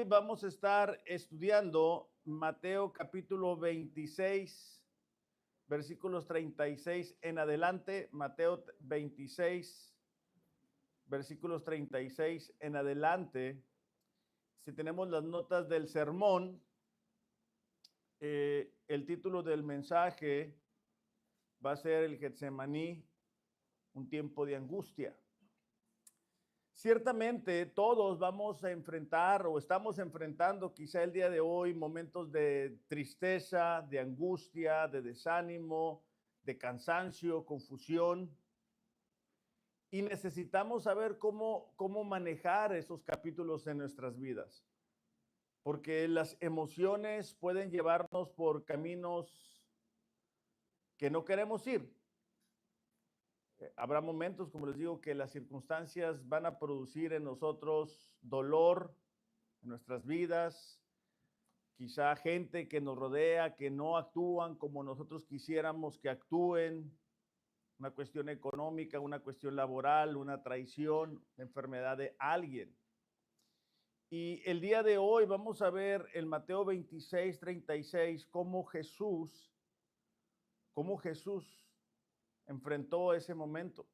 vamos a estar estudiando Mateo capítulo 26, versículos 36 en adelante. Mateo 26, versículos 36 en adelante. Si tenemos las notas del sermón, el título del mensaje va a ser el Getsemaní, un tiempo de angustia. Ciertamente todos vamos a enfrentar o estamos enfrentando quizá el día de hoy momentos de tristeza, de angustia, de desánimo, de cansancio, confusión. Y necesitamos saber cómo manejar esos capítulos en nuestras vidas. Porque las emociones pueden llevarnos por caminos que no queremos ir. Habrá momentos, como les digo, que las circunstancias van a producir en nosotros dolor en nuestras vidas, quizá gente que nos rodea, que no actúan como nosotros quisiéramos que actúen, una cuestión económica, una cuestión laboral, una traición, enfermedad de alguien. Y el día de hoy vamos a ver en Mateo 26, 36, cómo Jesús enfrentó ese momento.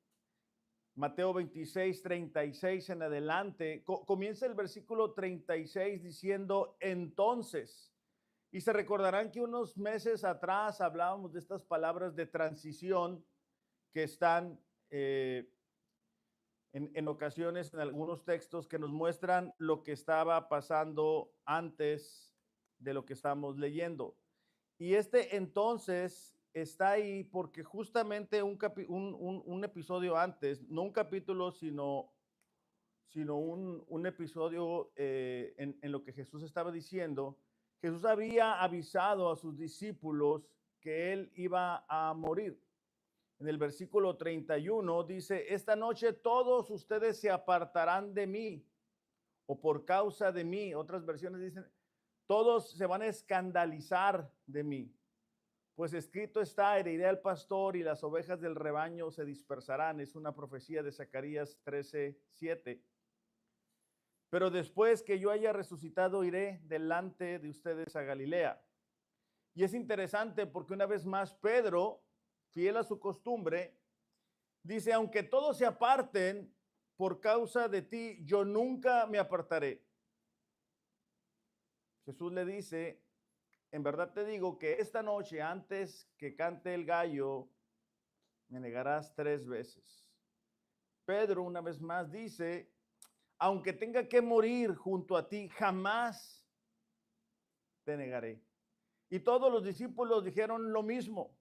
Mateo 26, 36 en adelante, comienza el versículo 36 diciendo, entonces, y se recordarán que unos meses atrás hablábamos de estas palabras de transición que están en ocasiones en algunos textos que nos muestran lo que estaba pasando antes de lo que estamos leyendo. Y este entonces está ahí porque justamente un episodio antes, no un capítulo, sino un episodio en lo que Jesús estaba diciendo, Jesús había avisado a sus discípulos que él iba a morir. En el versículo 31 dice, esta noche todos ustedes se apartarán de mí o por causa de mí. Otras versiones dicen, todos se van a escandalizar de mí. Pues escrito está, heriré al pastor y las ovejas del rebaño se dispersarán. Es una profecía de Zacarías 13:7. Pero después que yo haya resucitado, iré delante de ustedes a Galilea. Y es interesante porque una vez más Pedro, fiel a su costumbre, dice, aunque todos se aparten por causa de ti, yo nunca me apartaré. Jesús le dice, en verdad te digo que esta noche, antes que cante el gallo, me negarás 3 veces. Pedro una vez más dice, aunque tenga que morir junto a ti, jamás te negaré. Y todos los discípulos dijeron lo mismo.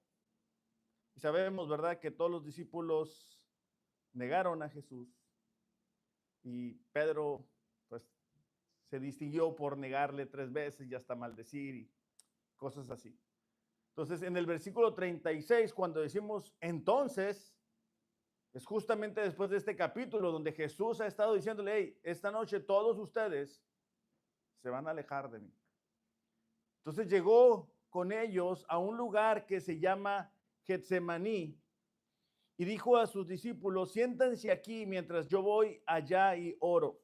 Y sabemos, ¿verdad?, que todos los discípulos negaron a Jesús. Y Pedro, pues, se distinguió por negarle 3 veces y hasta maldecir y cosas así. Entonces, en el versículo 36, cuando decimos entonces, es justamente después de este capítulo donde Jesús ha estado diciéndole, hey, esta noche todos ustedes se van a alejar de mí. Entonces llegó con ellos a un lugar que se llama Getsemaní y dijo a sus discípulos, siéntense aquí mientras yo voy allá y oro.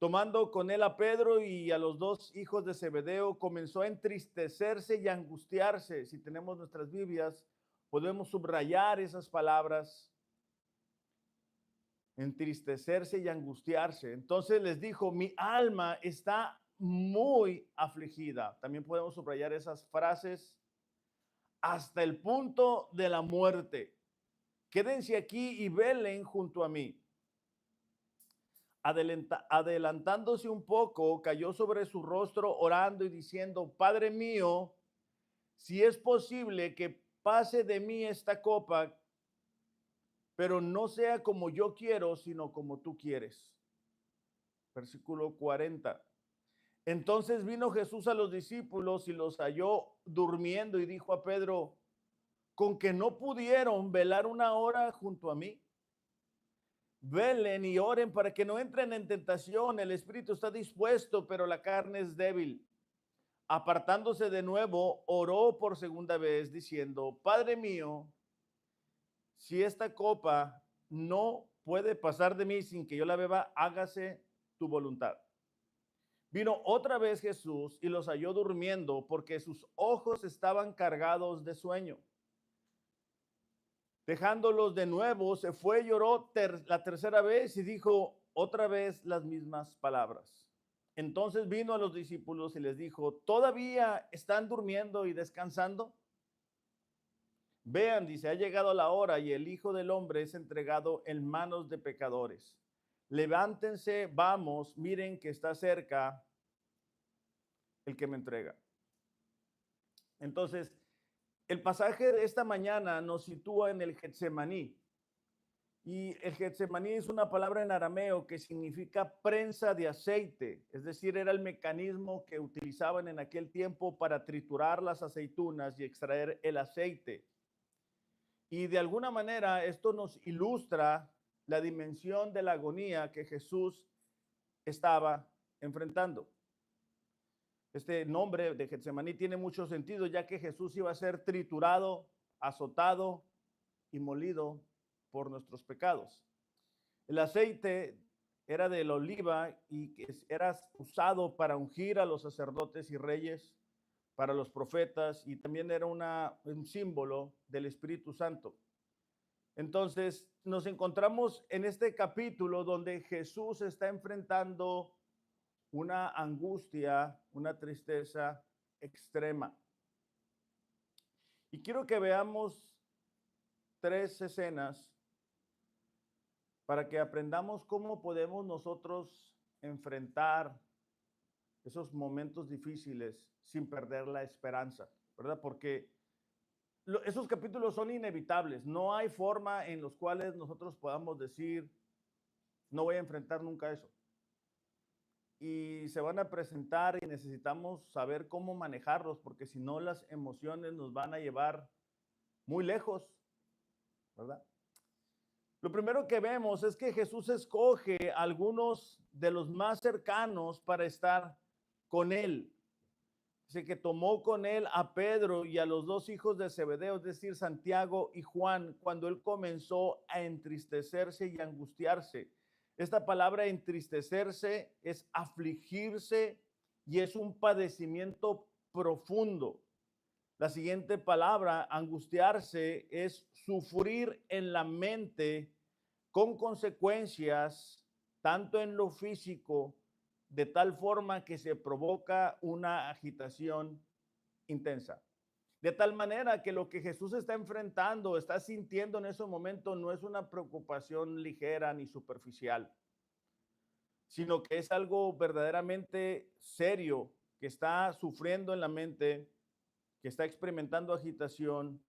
Tomando con él a Pedro y a los 2 hijos de Zebedeo, comenzó a entristecerse y angustiarse. Si tenemos nuestras Biblias, podemos subrayar esas palabras. Entristecerse y angustiarse. Entonces les dijo, mi alma está muy afligida. También podemos subrayar esas frases, hasta el punto de la muerte. Quédense aquí y velen junto a mí. Adelantándose un poco, cayó sobre su rostro orando y diciendo, Padre mío, si es posible que pase de mí esta copa, pero no sea como yo quiero, sino como tú quieres. Versículo 40. Entonces vino Jesús a los discípulos y los halló durmiendo y dijo a Pedro, ¿con que no pudieron velar una hora junto a mí? Velen y oren para que no entren en tentación. El espíritu está dispuesto, pero la carne es débil. Apartándose de nuevo, oró por segunda vez diciendo, Padre mío, si esta copa no puede pasar de mí sin que yo la beba, hágase tu voluntad. Vino otra vez Jesús y los halló durmiendo porque sus ojos estaban cargados de sueño. Dejándolos de nuevo, se fue y lloró la tercera vez y dijo otra vez las mismas palabras. Entonces vino a los discípulos y les dijo, ¿todavía están durmiendo y descansando? Vean, dice, ha llegado la hora y el Hijo del Hombre es entregado en manos de pecadores. Levántense, vamos, miren que está cerca el que me entrega. Entonces, el pasaje de esta mañana nos sitúa en el Getsemaní. Y el Getsemaní es una palabra en arameo que significa prensa de aceite, es decir, era el mecanismo que utilizaban en aquel tiempo para triturar las aceitunas y extraer el aceite. Y de alguna manera esto nos ilustra la dimensión de la agonía que Jesús estaba enfrentando. Este nombre de Getsemaní tiene mucho sentido, ya que Jesús iba a ser triturado, azotado y molido por nuestros pecados. El aceite era de la oliva y era usado para ungir a los sacerdotes y reyes, para los profetas, y también era un símbolo del Espíritu Santo. Entonces, nos encontramos en este capítulo donde Jesús está enfrentando una angustia, una tristeza extrema. Y quiero que veamos 3 escenas para que aprendamos cómo podemos nosotros enfrentar esos momentos difíciles sin perder la esperanza, ¿verdad? Porque esos capítulos son inevitables. No hay forma en los cuales nosotros podamos decir, no voy a enfrentar nunca eso. Y se van a presentar y necesitamos saber cómo manejarlos, porque si no las emociones nos van a llevar muy lejos, ¿verdad? Lo primero que vemos es que Jesús escoge a algunos de los más cercanos para estar con él. Dice que tomó con él a Pedro y a los 2 hijos de Zebedeo, es decir, Santiago y Juan, cuando él comenzó a entristecerse y angustiarse. Esta palabra entristecerse es afligirse y es un padecimiento profundo. La siguiente palabra, angustiarse, es sufrir en la mente con consecuencias tanto en lo físico, de tal forma que se provoca una agitación intensa. De tal manera que lo que Jesús está enfrentando, está sintiendo en ese momento, no es una preocupación ligera ni superficial, sino que es algo verdaderamente serio que está sufriendo en la mente, que está experimentando agitación.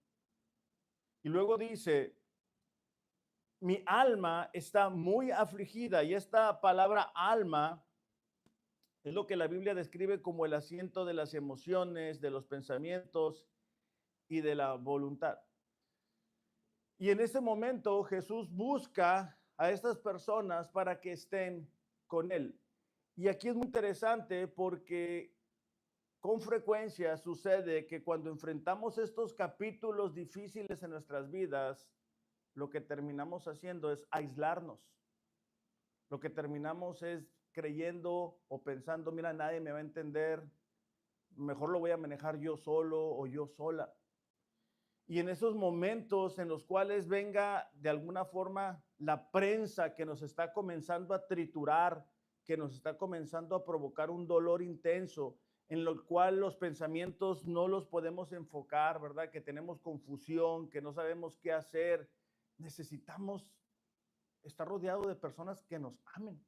Y luego dice, mi alma está muy afligida, y esta palabra alma es lo que la Biblia describe como el asiento de las emociones, de los pensamientos y de la voluntad. Y en ese momento Jesús busca a estas personas para que estén con él. Y aquí es muy interesante porque con frecuencia sucede que cuando enfrentamos estos capítulos difíciles en nuestras vidas, lo que terminamos haciendo es aislarnos. Lo que terminamos es creyendo o pensando, mira, nadie me va a entender, mejor lo voy a manejar yo solo o yo sola. Y en esos momentos en los cuales venga de alguna forma la prensa que nos está comenzando a triturar, que nos está comenzando a provocar un dolor intenso, en lo cual los pensamientos no los podemos enfocar, ¿verdad? Que tenemos confusión, que no sabemos qué hacer. Necesitamos estar rodeado de personas que nos amen.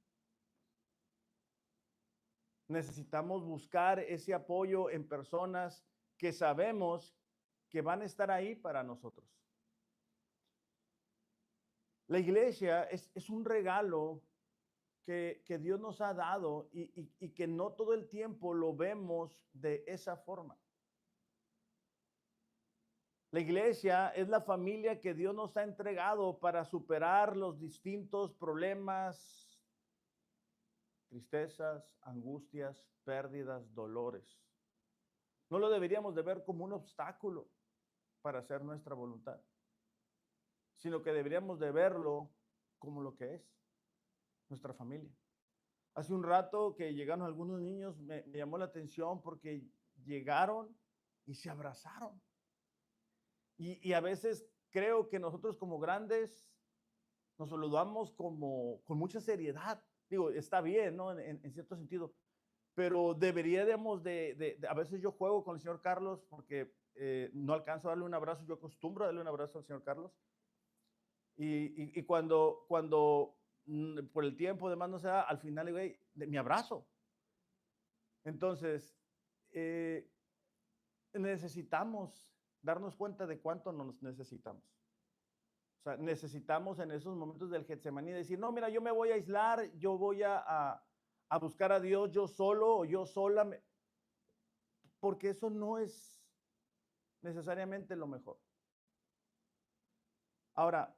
Necesitamos buscar ese apoyo en personas que sabemos que van a estar ahí para nosotros. La iglesia es un regalo que Dios nos ha dado y que no todo el tiempo lo vemos de esa forma. La iglesia es la familia que Dios nos ha entregado para superar los distintos problemas, tristezas, angustias, pérdidas, dolores. No lo deberíamos de ver como un obstáculo para hacer nuestra voluntad, sino que deberíamos de verlo como lo que es, nuestra familia. Hace un rato que llegaron algunos niños, me llamó la atención porque llegaron y se abrazaron. Y a veces creo que nosotros como grandes nos saludamos como con mucha seriedad. Digo, está bien, ¿no? En cierto sentido, pero deberíamos a veces yo juego con el señor Carlos porque no alcanzo a darle un abrazo, yo acostumbro a darle un abrazo al señor Carlos. Y cuando por el tiempo demás no se da, al final le digo, hey, mi abrazo. Entonces, necesitamos darnos cuenta de cuánto nos necesitamos. O sea, necesitamos en esos momentos del Getsemaní decir, no, mira, yo me voy a aislar, yo voy a buscar a Dios yo solo o yo sola, porque eso no es necesariamente lo mejor. Ahora,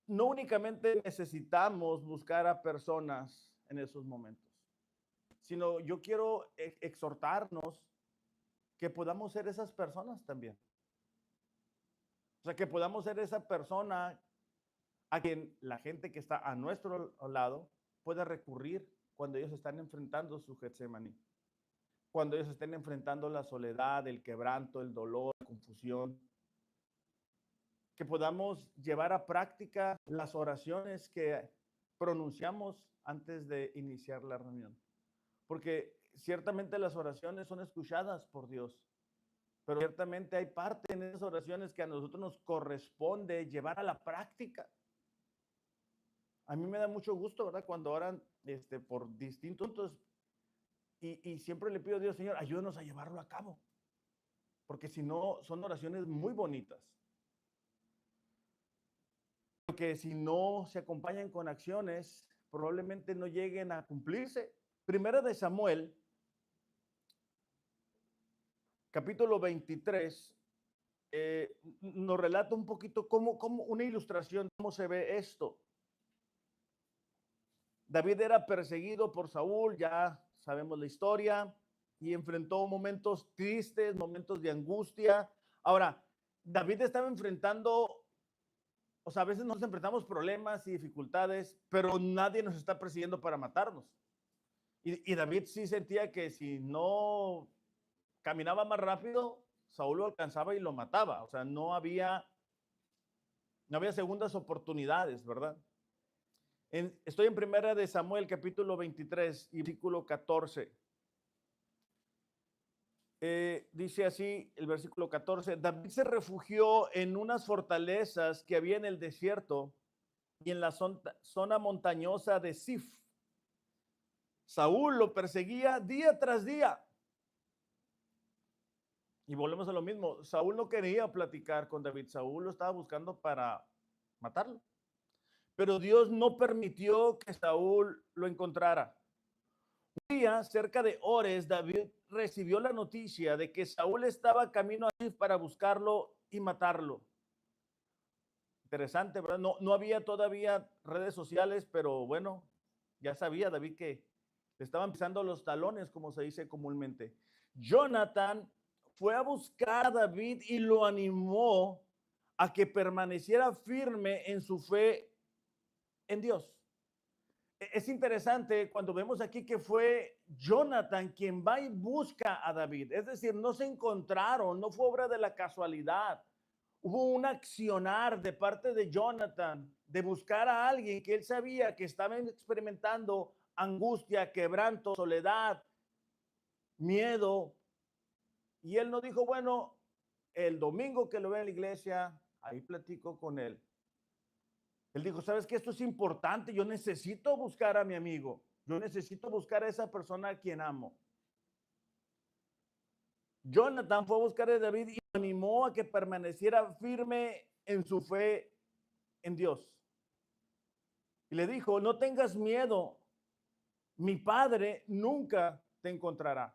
no únicamente necesitamos buscar a personas en esos momentos, sino yo quiero exhortarnos que podamos ser esas personas también. O sea, que podamos ser esa persona a quien la gente que está a nuestro lado pueda recurrir cuando ellos están enfrentando su Getsemaní, cuando ellos estén enfrentando la soledad, el quebranto, el dolor, la confusión. Que podamos llevar a práctica las oraciones que pronunciamos antes de iniciar la reunión. Porque ciertamente las oraciones son escuchadas por Dios, pero ciertamente hay parte en esas oraciones que a nosotros nos corresponde llevar a la práctica. A mí me da mucho gusto, ¿verdad? Cuando oran por distintos puntos y siempre le pido a Dios, Señor, ayúdanos a llevarlo a cabo. Porque si no, son oraciones muy bonitas. Que si no se acompañan con acciones, probablemente no lleguen a cumplirse. Primera de Samuel, capítulo 23, nos relata un poquito cómo una ilustración, cómo se ve esto. David era perseguido por Saúl, ya sabemos la historia, y enfrentó momentos tristes, momentos de angustia. Ahora, David estaba enfrentando, o sea, a veces nos enfrentamos problemas y dificultades, pero nadie nos está persiguiendo para matarnos. Y David sí sentía que si no caminaba más rápido, Saúl lo alcanzaba y lo mataba. O sea, no había segundas oportunidades, ¿verdad? Estoy en primera de Samuel, capítulo 23 y versículo 14. Dice así el versículo 14, David se refugió en unas fortalezas que había en el desierto y en la zona montañosa de Sif. Saúl lo perseguía día tras día. Y volvemos a lo mismo, Saúl no quería platicar con David, Saúl lo estaba buscando para matarlo. Pero Dios no permitió que Saúl lo encontrara. Un día, cerca de Ores, David recibió la noticia de que Saúl estaba camino a Sif para buscarlo y matarlo. Interesante, ¿verdad? No había todavía redes sociales, pero bueno, ya sabía David que le estaban pisando los talones, como se dice comúnmente. Jonathan fue a buscar a David y lo animó a que permaneciera firme en su fe en Dios. Es interesante cuando vemos aquí que fue Jonathan quien va y busca a David. Es decir, no se encontraron, no fue obra de la casualidad. Hubo un accionar de parte de Jonathan de buscar a alguien que él sabía que estaba experimentando angustia, quebranto, soledad, miedo. Y él no dijo, bueno, el domingo que lo vea en la iglesia, ahí platico con él. Él dijo, ¿sabes qué? Esto es importante. Yo necesito buscar a mi amigo. Yo necesito buscar a esa persona a quien amo. Jonathan fue a buscar a David y lo animó a que permaneciera firme en su fe en Dios. Y le dijo, no tengas miedo. Mi padre nunca te encontrará.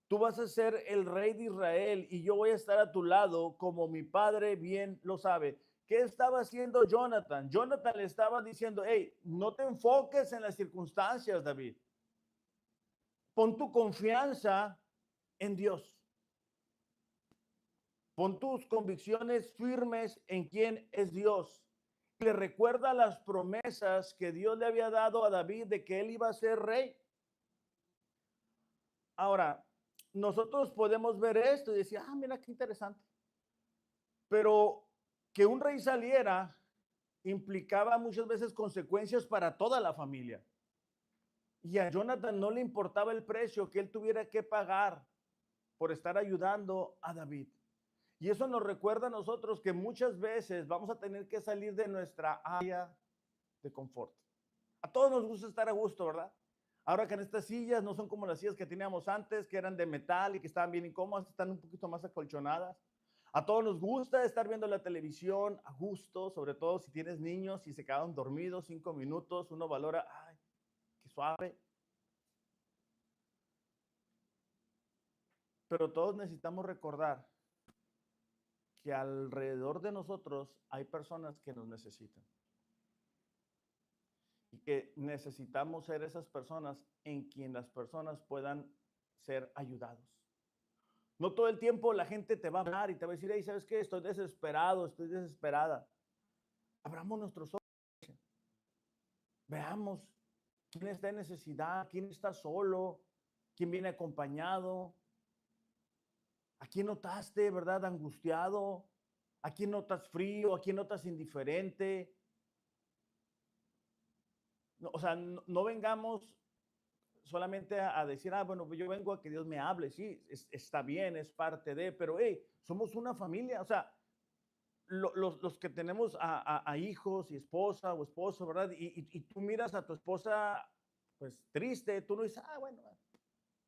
Tú vas a ser el rey de Israel y yo voy a estar a tu lado como mi padre bien lo sabe. ¿Qué estaba haciendo Jonathan? Jonathan le estaba diciendo, hey, no te enfoques en las circunstancias, David. Pon tu confianza en Dios. Pon tus convicciones firmes en quién es Dios. Le recuerda las promesas que Dios le había dado a David de que él iba a ser rey. Ahora, nosotros podemos ver esto y decir, mira qué interesante. Pero que un rey saliera implicaba muchas veces consecuencias para toda la familia. Y a Jonathan no le importaba el precio que él tuviera que pagar por estar ayudando a David. Y eso nos recuerda a nosotros que muchas veces vamos a tener que salir de nuestra área de confort. A todos nos gusta estar a gusto, ¿verdad? Ahora que en estas sillas no son como las sillas que teníamos antes, que eran de metal y que estaban bien incómodas, están un poquito más acolchonadas. A todos nos gusta estar viendo la televisión a gusto, sobre todo si tienes niños y se quedaron dormidos 5 minutos, uno valora, ay, qué suave. Pero todos necesitamos recordar que alrededor de nosotros hay personas que nos necesitan. Y que necesitamos ser esas personas en quien las personas puedan ser ayudados. No todo el tiempo la gente te va a hablar y te va a decir, hey, ¿sabes qué? Estoy desesperado, estoy desesperada. Abramos nuestros ojos. Veamos quién está en necesidad, quién está solo, quién viene acompañado. ¿A quién notaste, verdad, angustiado? ¿A quién notas frío? ¿A quién notas indiferente? No, o sea, no vengamos solamente a decir, bueno, yo vengo a que Dios me hable, sí, está bien, es parte de, pero hey, somos una familia, o sea, los que tenemos a hijos y esposa o esposo, ¿verdad? Y tú miras a tu esposa, pues triste, tú no dices, bueno,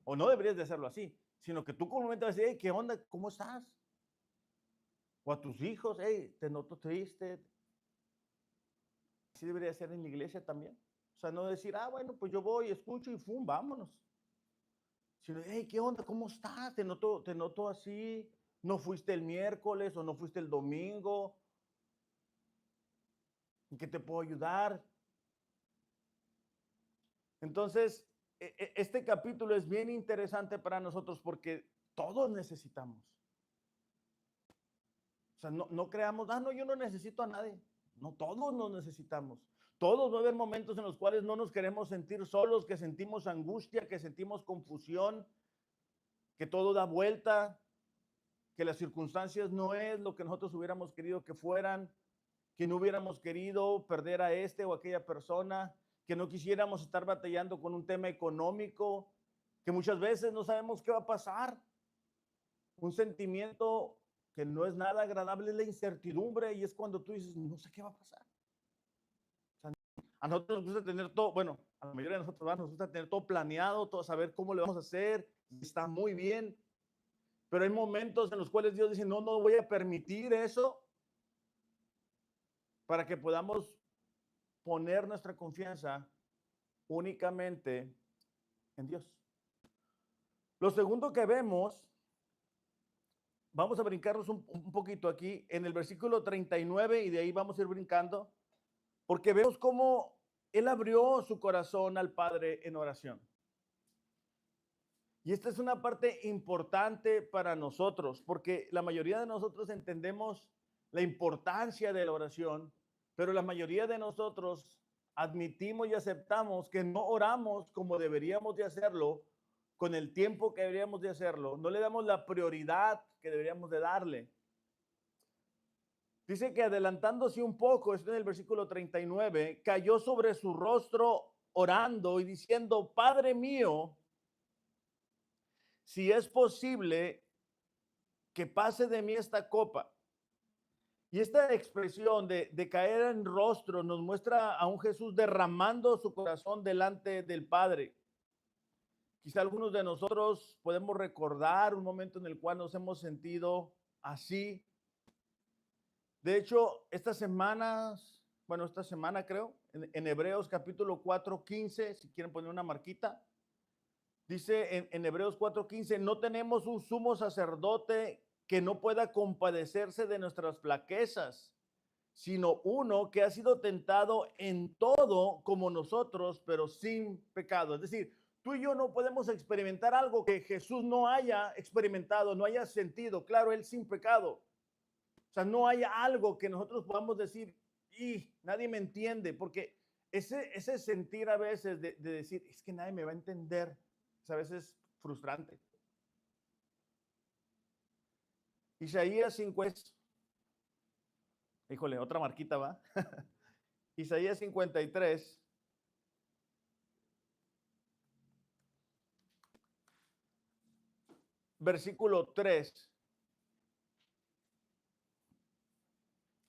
o no deberías de hacerlo así, sino que tú comúnmente vas a decir, hey, ¿qué onda? ¿Cómo estás? O a tus hijos, hey, te noto triste. Así debería ser en la iglesia también. O sea, no decir, bueno, pues yo voy, escucho y ¡fum! Vámonos. Sino, hey, ¿qué onda? ¿Cómo estás? Te noto así. ¿No fuiste el miércoles o no fuiste el domingo? ¿En qué te puedo ayudar? Entonces, este capítulo es bien interesante para nosotros porque todos necesitamos. O sea, no creamos, no, yo no necesito a nadie. No, todos nos necesitamos. Todos va a haber momentos en los cuales no nos queremos sentir solos, que sentimos angustia, que sentimos confusión, que todo da vuelta, que las circunstancias no es lo que nosotros hubiéramos querido que fueran, que no hubiéramos querido perder a este o aquella persona, que no quisiéramos estar batallando con un tema económico, que muchas veces no sabemos qué va a pasar. Un sentimiento que no es nada agradable es la incertidumbre y es cuando tú dices, no sé qué va a pasar. O sea, a nosotros nos gusta tener todo, bueno, a la mayoría de nosotros nos gusta tener todo planeado, todo saber cómo le vamos a hacer, y está muy bien, pero hay momentos en los cuales Dios dice, no voy a permitir eso para que podamos poner nuestra confianza únicamente en Dios. Lo segundo que vemos, vamos a brincarnos un poquito aquí en el versículo 39 y de ahí vamos a ir brincando, porque vemos cómo él abrió su corazón al Padre en oración. Y esta es una parte importante para nosotros, porque la mayoría de nosotros entendemos la importancia de la oración, pero la mayoría de nosotros admitimos y aceptamos que no oramos como deberíamos de hacerlo, con el tiempo que deberíamos de hacerlo, no le damos la prioridad que deberíamos de darle. Dice que adelantándose un poco, esto en el versículo 39, cayó sobre su rostro orando y diciendo, Padre mío, si es posible que pase de mí esta copa. Y esta expresión de caer en rostro nos muestra a un Jesús derramando su corazón delante del Padre. Quizá algunos de nosotros podemos recordar un momento en el cual nos hemos sentido así. De hecho, esta semana creo, en Hebreos capítulo 4:15, si quieren poner una marquita, dice en Hebreos 4:15, no tenemos un sumo sacerdote que no pueda compadecerse de nuestras flaquezas, sino uno que ha sido tentado en todo como nosotros, pero sin pecado. Es decir, tú y yo no podemos experimentar algo que Jesús no haya experimentado, no haya sentido. Claro, él sin pecado. O sea, no hay algo que nosotros podamos decir, y nadie me entiende, porque ese sentir a veces de decir, es que nadie me va a entender, es a veces frustrante. Isaías 5 híjole, otra marquita va. Isaías 53, versículo 3,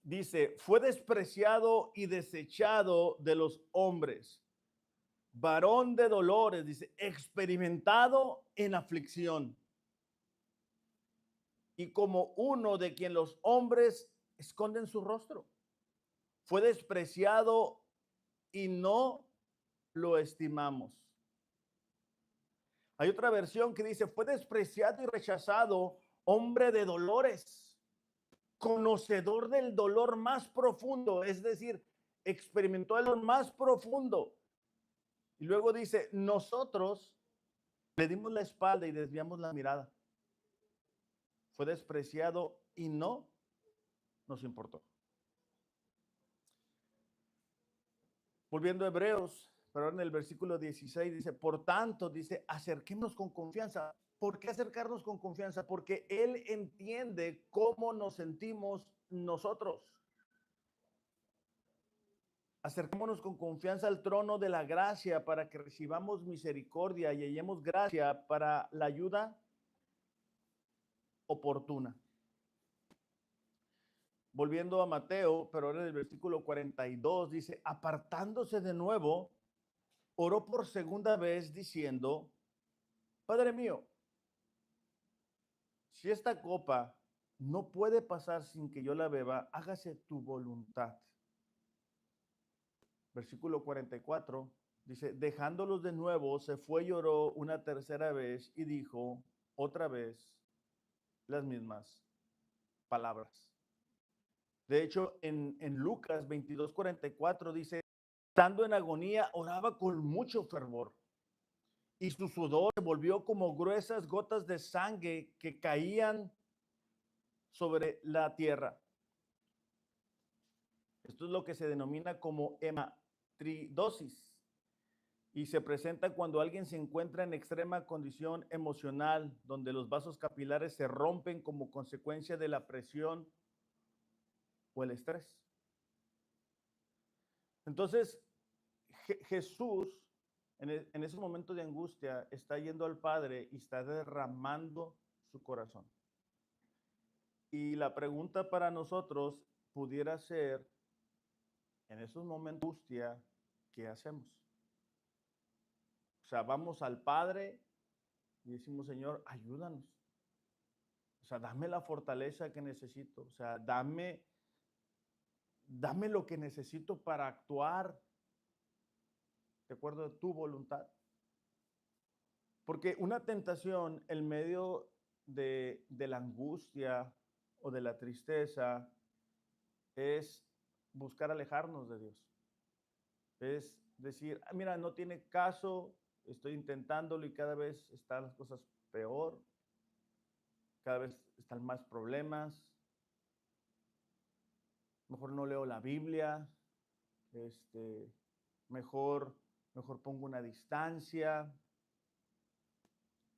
dice, fue despreciado y desechado de los hombres, varón de dolores, dice, experimentado en aflicción, y como uno de quien los hombres esconden su rostro. Fue despreciado y no lo estimamos. Hay otra versión que dice, fue despreciado y rechazado, hombre de dolores, conocedor del dolor más profundo, es decir, experimentó el dolor más profundo. Y luego dice, nosotros le dimos la espalda y desviamos la mirada. Fue despreciado y no nos importó. Volviendo a Hebreos, pero en el versículo 16 dice, por tanto, dice, acerquémonos con confianza. ¿Por qué acercarnos con confianza? Porque Él entiende cómo nos sentimos nosotros. Acerquémonos con confianza al trono de la gracia para que recibamos misericordia y hallemos gracia para la ayuda oportuna. Volviendo a Mateo, pero ahora en el versículo 42 dice, apartándose de nuevo, oró por segunda vez diciendo, Padre mío, si esta copa no puede pasar sin que yo la beba, hágase tu voluntad. Versículo 44 dice, dejándolos de nuevo, se fue y oró una tercera vez y dijo otra vez las mismas palabras. De hecho, en Lucas 22:44 dice, estando en agonía, oraba con mucho fervor y su sudor se volvió como gruesas gotas de sangre que caían sobre la tierra. Esto es lo que se denomina como hematridosis y se presenta cuando alguien se encuentra en extrema condición emocional, donde los vasos capilares se rompen como consecuencia de la presión o el estrés. Entonces, Jesús, en ese momento de angustia, está yendo al Padre y está derramando su corazón. Y la pregunta para nosotros pudiera ser, en esos momentos de angustia, ¿qué hacemos? O sea, vamos al Padre y decimos, Señor, ayúdanos. O sea, dame la fortaleza que necesito. O sea, dame lo que necesito para actuar de acuerdo a tu voluntad. Porque una tentación en medio de la angustia o de la tristeza es buscar alejarnos de Dios. Es decir, mira, no tiene caso, estoy intentándolo y cada vez están las cosas peor, cada vez están más problemas, mejor no leo la Biblia, mejor pongo una distancia.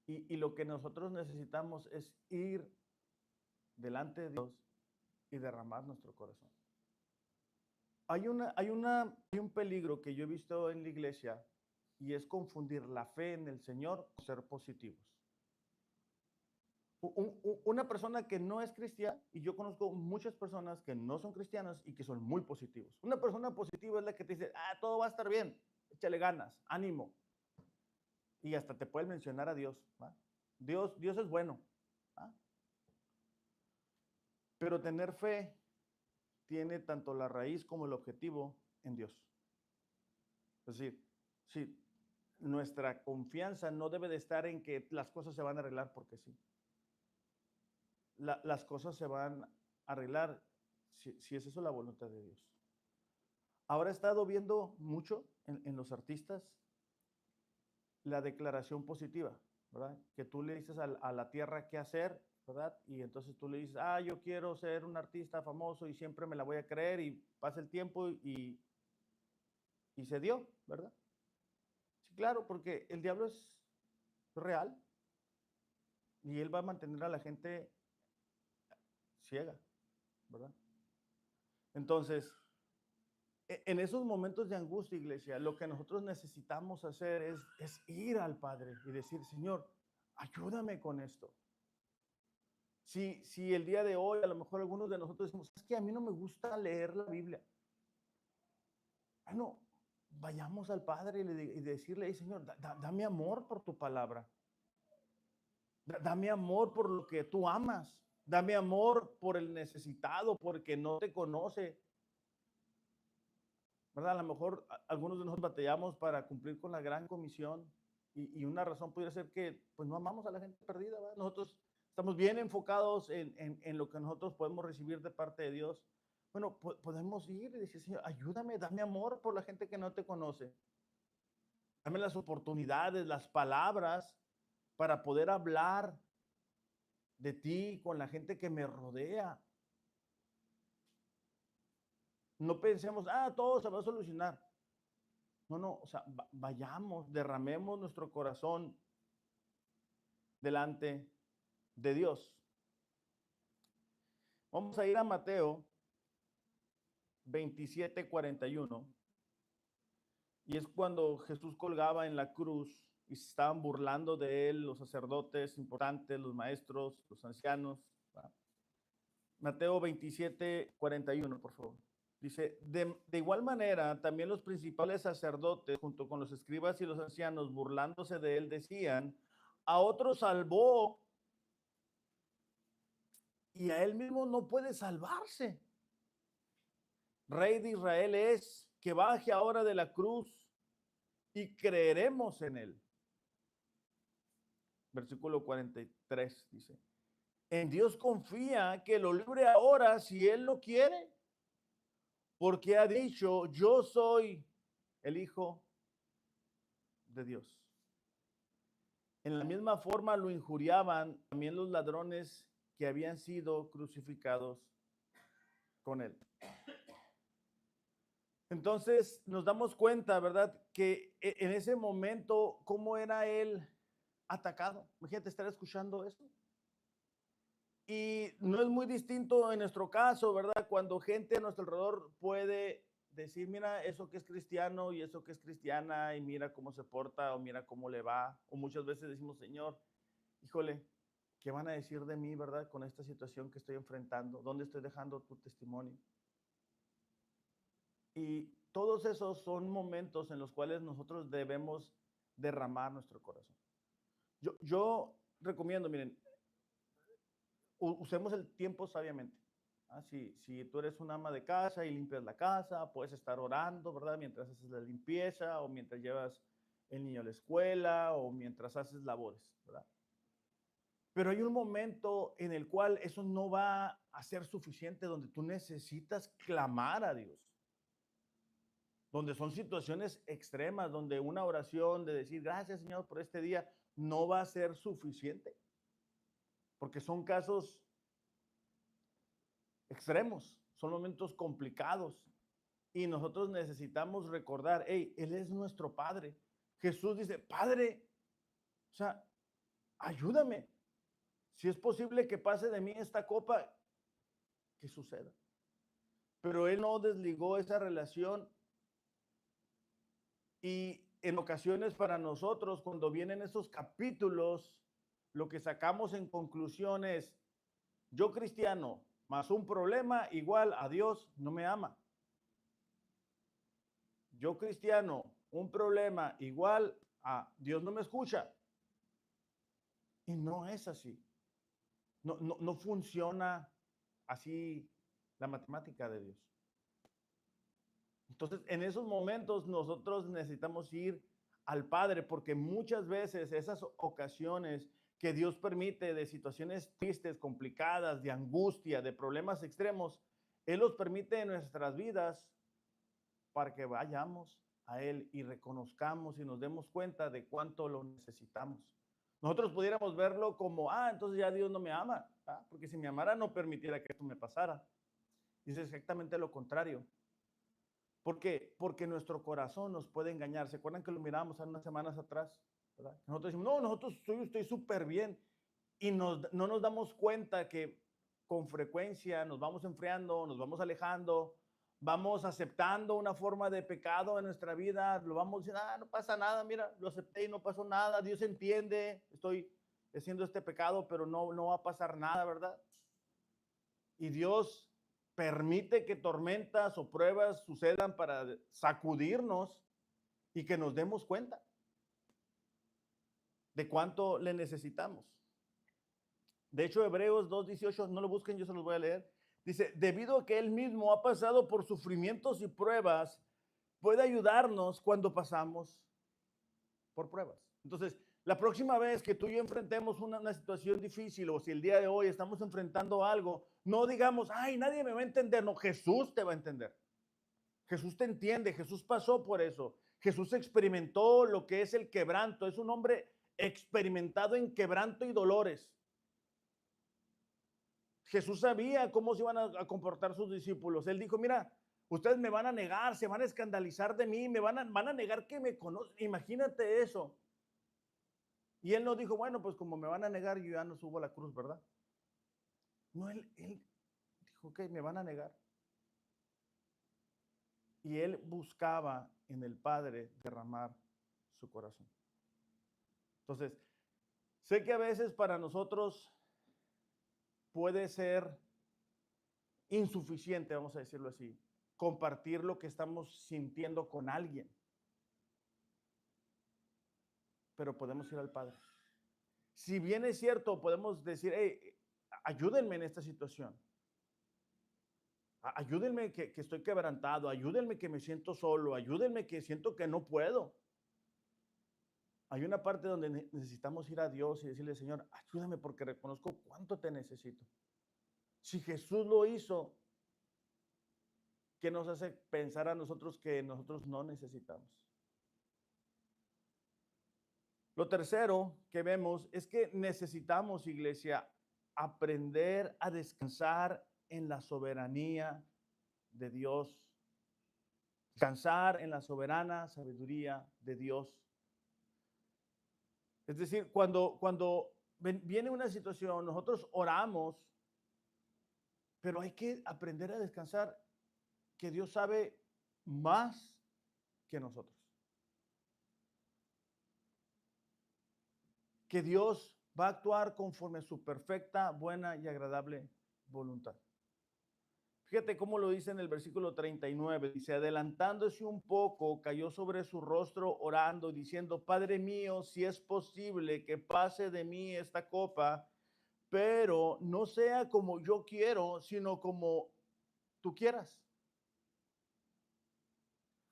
Y lo que nosotros necesitamos es ir delante de Dios y derramar nuestro corazón. Hay un peligro que yo he visto en la iglesia y es confundir la fe en el Señor con ser positivos. Una persona que no es cristiana, y yo conozco muchas personas que no son cristianas y que son muy positivos. Una persona positiva es la que te dice, todo va a estar bien, échale ganas, ánimo. Y hasta te pueden mencionar a Dios, ¿va? Dios es bueno, ¿va? Pero tener fe tiene tanto la raíz como el objetivo en Dios. Es decir, sí, nuestra confianza no debe de estar en que las cosas se van a arreglar porque sí. Las cosas se van a arreglar si es eso la voluntad de Dios. Ahora he estado viendo mucho en los artistas la declaración positiva, ¿verdad? Que tú le dices a la tierra qué hacer ¿verdad? Y entonces tú le dices, ah, yo quiero ser un artista famoso y siempre me la voy a creer y pasa el tiempo y se dio, ¿verdad? Sí, claro, porque el diablo es real y él va a mantener a la gente ciega, ¿verdad? Entonces, en esos momentos de angustia, iglesia, lo que nosotros necesitamos hacer es ir al Padre y decir, Señor, ayúdame con esto. Si el día de hoy a lo mejor algunos de nosotros decimos, es que a mí no me gusta leer la Biblia. Bueno, vayamos al Padre y decirle, hey, Señor, dame amor por tu palabra. Dame amor por lo que tú amas. Dame amor por el necesitado, porque no te conoce. ¿Verdad? A lo mejor algunos de nosotros batallamos para cumplir con la gran comisión y una razón podría ser que pues no amamos a la gente perdida, ¿verdad? Nosotros estamos bien enfocados en lo que nosotros podemos recibir de parte de Dios. Bueno, podemos ir y decir, Señor, ayúdame, dame amor por la gente que no te conoce. Dame las oportunidades, las palabras para poder hablar de ti con la gente que me rodea. No pensemos, ah, todo se va a solucionar. No, no, o sea, vayamos, derramemos nuestro corazón delante de Dios. Vamos a ir a Mateo 27:41. Y es cuando Jesús colgaba en la cruz y se estaban burlando de él los sacerdotes importantes, los maestros, los ancianos. ¿Va? Mateo 27:41, por favor. Dice, de igual manera, también los principales sacerdotes, junto con los escribas y los ancianos, burlándose de él, decían, a otro salvó y a él mismo no puede salvarse. Rey de Israel es, que baje ahora de la cruz y creeremos en él. Versículo 43 dice, en Dios confía que lo libre ahora si él lo quiere, porque ha dicho, yo soy el Hijo de Dios. En la misma forma lo injuriaban también los ladrones que habían sido crucificados con él. Entonces nos damos cuenta, ¿verdad? Que en ese momento, ¿cómo era él atacado? Imagínate estar escuchando eso. Y no es muy distinto en nuestro caso, ¿verdad? Cuando gente a nuestro alrededor puede decir, mira, eso que es cristiano y eso que es cristiana, y mira cómo se porta, o mira cómo le va. O muchas veces decimos, Señor, híjole, ¿qué van a decir de mí, verdad? Con esta situación que estoy enfrentando, ¿dónde estoy dejando tu testimonio? Y todos esos son momentos en los cuales nosotros debemos derramar nuestro corazón. Yo recomiendo, miren, usemos el tiempo sabiamente. ¿Ah? Si tú eres una ama de casa y limpias la casa, puedes estar orando, ¿verdad? Mientras haces la limpieza o mientras llevas el niño a la escuela o mientras haces labores, ¿verdad? Pero hay un momento en el cual eso no va a ser suficiente, donde tú necesitas clamar a Dios, donde son situaciones extremas, donde una oración de decir gracias Señor por este día no va a ser suficiente, porque son casos extremos, son momentos complicados y nosotros necesitamos recordar, hey, Él es nuestro Padre. Jesús dice, Padre, o sea, ayúdame. Si es posible que pase de mí esta copa, que suceda. Pero Él no desligó esa relación y en ocasiones para nosotros, cuando vienen esos capítulos, lo que sacamos en conclusión es, yo cristiano, más un problema igual a Dios no me ama. Yo cristiano, un problema igual a Dios no me escucha. Y no es así. No funciona así la matemática de Dios. Entonces, en esos momentos nosotros necesitamos ir al Padre, porque muchas veces esas ocasiones que Dios permite de situaciones tristes, complicadas, de angustia, de problemas extremos, Él los permite en nuestras vidas para que vayamos a Él y reconozcamos y nos demos cuenta de cuánto lo necesitamos. Nosotros pudiéramos verlo como, entonces ya Dios no me ama, porque si me amara no permitiera que esto me pasara. Y es exactamente lo contrario. ¿Por qué? Porque nuestro corazón nos puede engañar. ¿Se acuerdan que lo miramos hace unas semanas atrás? ¿Verdad? Nosotros decimos, no, nosotros estoy súper bien. Y no nos damos cuenta que con frecuencia nos vamos enfriando, nos vamos alejando, vamos aceptando una forma de pecado en nuestra vida, lo vamos diciendo, no pasa nada, mira, lo acepté y no pasó nada, Dios entiende, estoy haciendo este pecado, pero no va a pasar nada, ¿verdad? Y Dios permite que tormentas o pruebas sucedan para sacudirnos y que nos demos cuenta de cuánto le necesitamos. De hecho, Hebreos 2:18, no lo busquen, yo se los voy a leer. Dice, debido a que él mismo ha pasado por sufrimientos y pruebas, puede ayudarnos cuando pasamos por pruebas. Entonces, la próxima vez que tú y yo enfrentemos una situación difícil, o si el día de hoy estamos enfrentando algo, no digamos, nadie me va a entender. No, Jesús te va a entender. Jesús te entiende, Jesús pasó por eso. Jesús experimentó lo que es el quebranto. Es un hombre experimentado en quebranto y dolores. Jesús sabía cómo se iban a comportar sus discípulos. Él dijo, mira, ustedes me van a negar, se van a escandalizar de mí, van a negar que me conocen. Imagínate eso. Y él no dijo, bueno, pues como me van a negar, yo ya no subo a la cruz, ¿verdad? No, él dijo, ok, me van a negar. Y él buscaba en el Padre derramar su corazón. Entonces, sé que a veces para nosotros puede ser insuficiente, vamos a decirlo así, compartir lo que estamos sintiendo con alguien. Pero podemos ir al Padre. Si bien es cierto, podemos decir, ayúdenme en esta situación. Ayúdenme que estoy quebrantado, ayúdenme que me siento solo, ayúdenme que siento que no puedo. Hay una parte donde necesitamos ir a Dios y decirle, Señor, ayúdame porque reconozco cuánto te necesito. Si Jesús lo hizo, ¿qué nos hace pensar a nosotros que nosotros no necesitamos? Lo tercero que vemos es que necesitamos, iglesia, aprender a descansar en la soberanía de Dios, descansar en la soberana sabiduría de Dios. Es decir, cuando viene una situación, nosotros oramos, pero hay que aprender a descansar, que Dios sabe más que nosotros. Que Dios va a actuar conforme a su perfecta, buena y agradable voluntad. Fíjate cómo lo dice en el versículo 39. Dice, adelantándose un poco, cayó sobre su rostro orando, diciendo, Padre mío, si es posible que pase de mí esta copa, pero no sea como yo quiero, sino como tú quieras.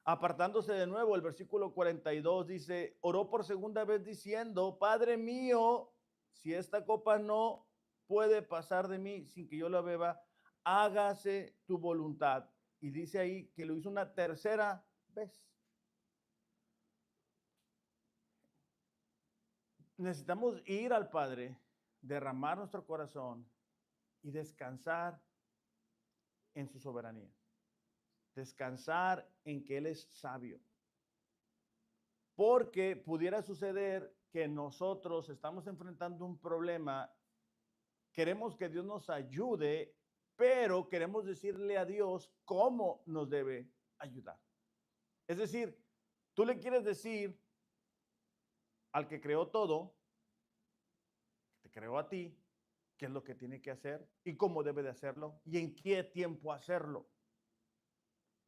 Apartándose de nuevo, el versículo 42 dice, oró por segunda vez diciendo, Padre mío, si esta copa no puede pasar de mí sin que yo la beba, hágase tu voluntad. Y dice ahí que lo hizo una tercera vez. Necesitamos ir al Padre, derramar nuestro corazón y descansar en su soberanía. Descansar en que Él es sabio. Porque pudiera suceder que nosotros estamos enfrentando un problema, queremos que Dios nos ayude, pero queremos decirle a Dios cómo nos debe ayudar. Es decir, tú le quieres decir al que creó todo, que te creó a ti, qué es lo que tiene que hacer y cómo debe de hacerlo y en qué tiempo hacerlo.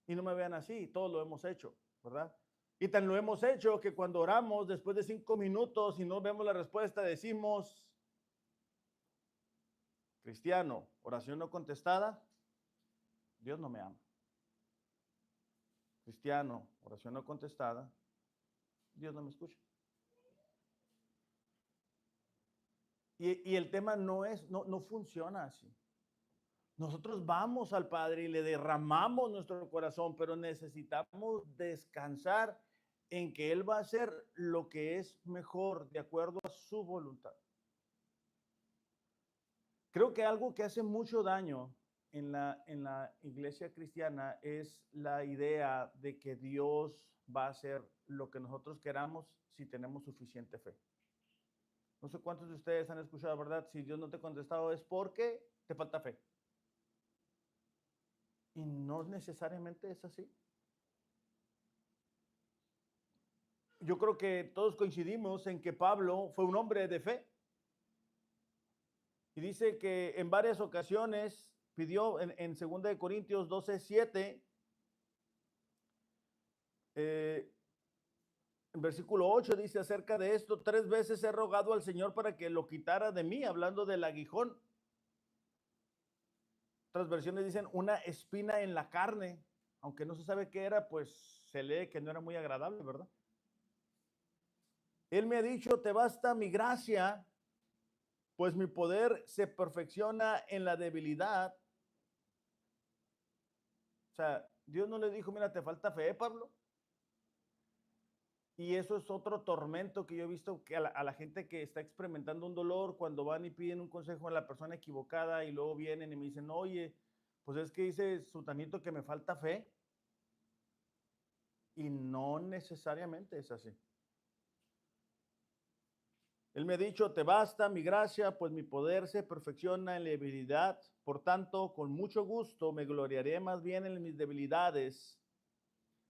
Y no me vean así, todos lo hemos hecho, ¿verdad? Y tan lo hemos hecho que cuando oramos, después de 5 minutos y no vemos la respuesta, decimos, cristiano, oración no contestada, Dios no me ama. Cristiano, oración no contestada, Dios no me escucha. Y el tema no funciona así. Nosotros vamos al Padre y le derramamos nuestro corazón, pero necesitamos descansar en que Él va a hacer lo que es mejor de acuerdo a su voluntad. Creo que algo que hace mucho daño en la iglesia cristiana es la idea de que Dios va a hacer lo que nosotros queramos si tenemos suficiente fe. No sé cuántos de ustedes han escuchado, ¿verdad? Si Dios no te ha contestado es porque te falta fe. Y no necesariamente es así. Yo creo que todos coincidimos en que Pablo fue un hombre de fe. Y dice que en varias ocasiones pidió en 2 Corintios 12:7, en versículo 8 dice acerca de esto: 3 veces he rogado al Señor para que lo quitara de mí, hablando del aguijón. Otras versiones dicen una espina en la carne, aunque no se sabe qué era, pues se lee que no era muy agradable, ¿verdad? Él me ha dicho: te basta mi gracia, pues mi poder se perfecciona en la debilidad. O sea, Dios no le dijo, mira, te falta fe, Pablo. Y eso es otro tormento que yo he visto, que a la gente que está experimentando un dolor, cuando van y piden un consejo a la persona equivocada y luego vienen y me dicen, oye, pues es que dice Sutanito que me falta fe. Y no necesariamente es así. Él me ha dicho, te basta mi gracia, pues mi poder se perfecciona en la debilidad. Por tanto, con mucho gusto me gloriaré más bien en mis debilidades,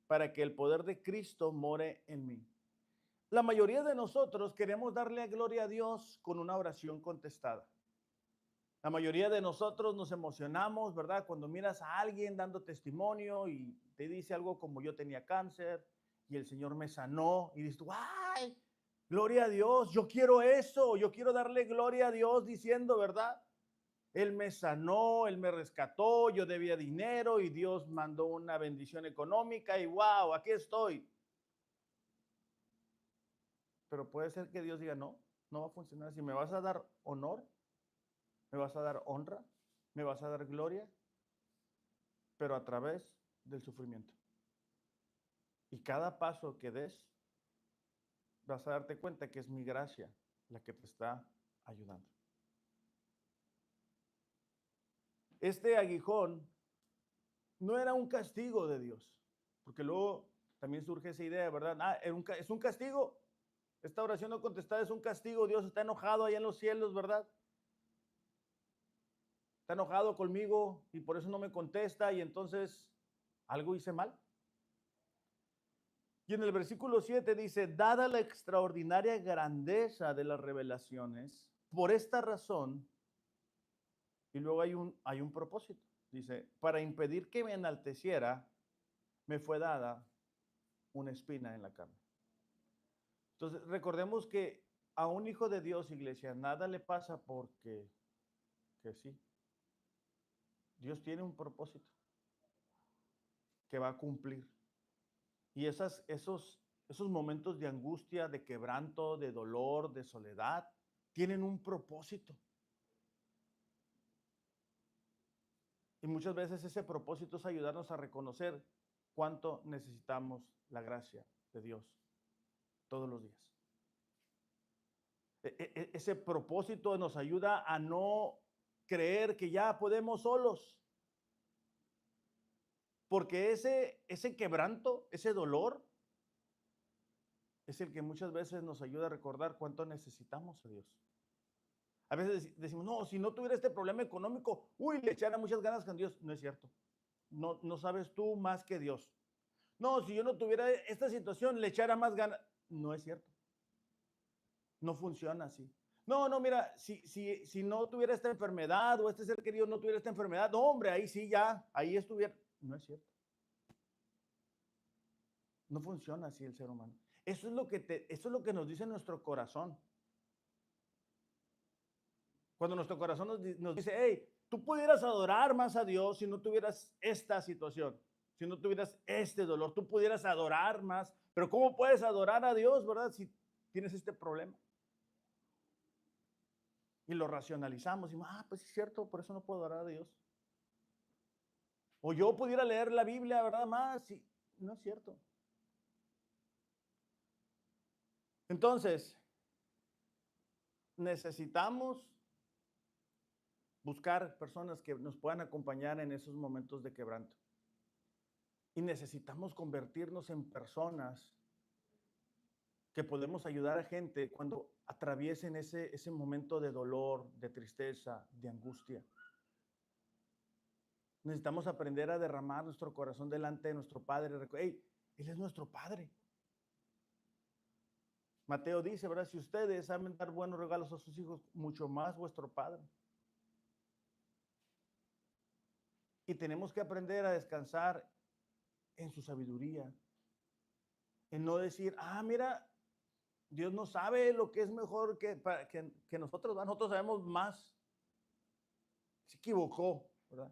para que el poder de Cristo more en mí. La mayoría de nosotros queremos darle gloria a Dios con una oración contestada. La mayoría de nosotros nos emocionamos, ¿verdad? Cuando miras a alguien dando testimonio y te dice algo como yo tenía cáncer y el Señor me sanó y dices tú, ¡ay! Gloria a Dios, yo quiero eso, yo quiero darle gloria a Dios diciendo, ¿verdad? Él me sanó, Él me rescató, yo debía dinero y Dios mandó una bendición económica y wow, aquí estoy. Pero puede ser que Dios diga, no, no va a funcionar así. ¿Me vas a dar honor? ¿Me vas a dar honra? ¿Me vas a dar gloria? Pero a través del sufrimiento. Y cada paso que des, vas a darte cuenta que es mi gracia la que te está ayudando. Este aguijón no era un castigo de Dios, porque luego también surge esa idea, ¿verdad? Es un castigo. Esta oración no contestada es un castigo. Dios está enojado allá en los cielos, ¿verdad? Está enojado conmigo y por eso no me contesta y entonces algo hice mal. Y en el versículo 7 dice, dada la extraordinaria grandeza de las revelaciones, por esta razón, y luego hay un propósito. Dice, para impedir que me enalteciera, me fue dada una espina en la carne. Entonces, recordemos que a un hijo de Dios, iglesia, nada le pasa porque que sí. Dios tiene un propósito que va a cumplir. Y esos momentos de angustia, de quebranto, de dolor, de soledad, tienen un propósito. Y muchas veces ese propósito es ayudarnos a reconocer cuánto necesitamos la gracia de Dios todos los días. Ese propósito nos ayuda a no creer que ya podemos solos. Porque ese quebranto, ese dolor, es el que muchas veces nos ayuda a recordar cuánto necesitamos a Dios. A veces decimos, no, si no tuviera este problema económico, le echara muchas ganas con Dios. No es cierto. No sabes tú más que Dios. No, si yo no tuviera esta situación, le echara más ganas. No es cierto. No funciona así. No, mira, si no tuviera esta enfermedad o este ser querido no tuviera esta enfermedad, no, hombre, ahí sí ya, ahí estuviera. No es cierto. No funciona así el ser humano. Eso es lo que nos dice nuestro corazón. Cuando nuestro corazón nos dice, hey, tú pudieras adorar más a Dios si no tuvieras esta situación, si no tuvieras este dolor, tú pudieras adorar más, pero ¿cómo puedes adorar a Dios, verdad? Si tienes este problema. Y lo racionalizamos y pues es cierto, por eso no puedo adorar a Dios. O yo pudiera leer la Biblia, ¿verdad? Más, sí, no es cierto. Entonces, necesitamos buscar personas que nos puedan acompañar en esos momentos de quebranto. Y necesitamos convertirnos en personas que podemos ayudar a gente cuando atraviesen ese momento de dolor, de tristeza, de angustia. Necesitamos aprender a derramar nuestro corazón delante de nuestro Padre. Hey, Él es nuestro Padre. Mateo dice, ¿verdad? Si ustedes saben dar buenos regalos a sus hijos, mucho más vuestro Padre. Y tenemos que aprender a descansar en su sabiduría. En no decir, mira, Dios no sabe lo que es mejor que nosotros, ¿verdad? Nosotros sabemos más. Se equivocó, ¿verdad?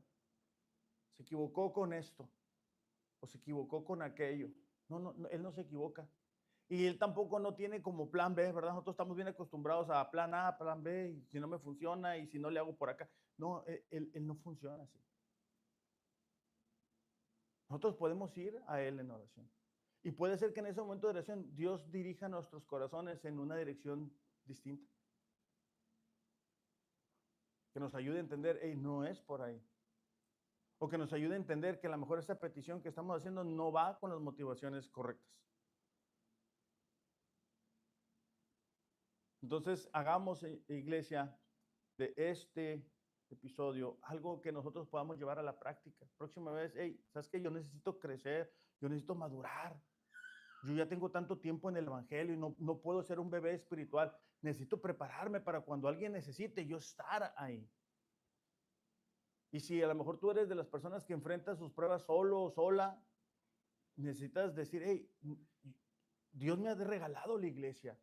Se equivocó con esto, o se equivocó con aquello. No, Él no se equivoca. Y Él tampoco no tiene como plan B, ¿verdad? Nosotros estamos bien acostumbrados a plan A, plan B, y si no me funciona, y si no le hago por acá. No, Él no funciona así. Nosotros podemos ir a Él en oración. Y puede ser que en ese momento de oración Dios dirija nuestros corazones en una dirección distinta. Que nos ayude a entender, hey, no es por ahí. O que nos ayude a entender que a lo mejor esa petición que estamos haciendo no va con las motivaciones correctas. Entonces, hagamos, iglesia, de este episodio algo que nosotros podamos llevar a la práctica. Próxima vez, hey, ¿sabes qué? Yo necesito crecer, yo necesito madurar. Yo ya tengo tanto tiempo en el Evangelio y no puedo ser un bebé espiritual. Necesito prepararme para cuando alguien necesite, yo estar ahí. Y si a lo mejor tú eres de las personas que enfrentan sus pruebas solo o sola, necesitas decir, hey, Dios me ha regalado la iglesia.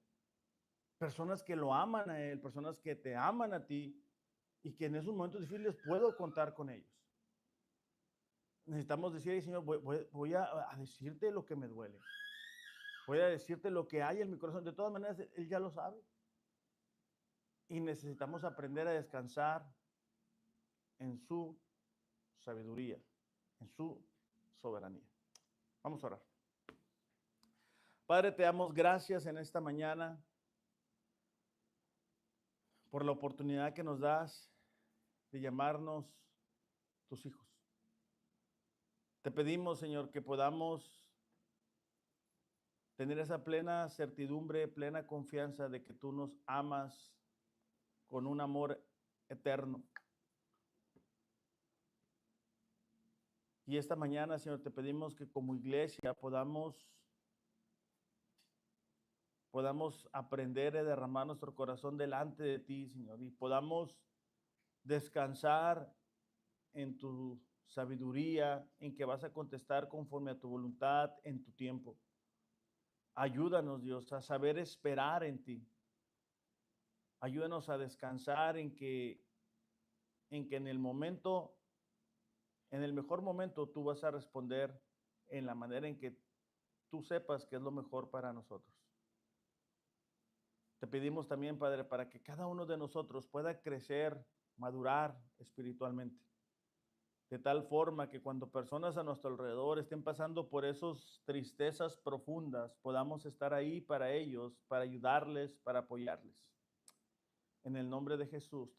Personas que lo aman a Él, personas que te aman a ti y que en esos momentos difíciles puedo contar con ellos. Necesitamos decir, hey, Señor, voy a decirte lo que me duele. Voy a decirte lo que hay en mi corazón. De todas maneras, Él ya lo sabe. Y necesitamos aprender a descansar en su sabiduría, en su soberanía. Vamos a orar. Padre, te damos gracias en esta mañana por la oportunidad que nos das de llamarnos tus hijos. Te pedimos, Señor, que podamos tener esa plena certidumbre, plena confianza de que tú nos amas con un amor eterno. Y esta mañana, Señor, te pedimos que como iglesia podamos aprender a derramar nuestro corazón delante de ti, Señor, y podamos descansar en tu sabiduría, en que vas a contestar conforme a tu voluntad en tu tiempo. Ayúdanos, Dios, a saber esperar en ti. Ayúdanos a descansar en que en el momento, en el mejor momento, tú vas a responder en la manera en que tú sepas que es lo mejor para nosotros. Te pedimos también, Padre, para que cada uno de nosotros pueda crecer, madurar espiritualmente. De tal forma que cuando personas a nuestro alrededor estén pasando por esas tristezas profundas, podamos estar ahí para ellos, para ayudarles, para apoyarles. En el nombre de Jesús.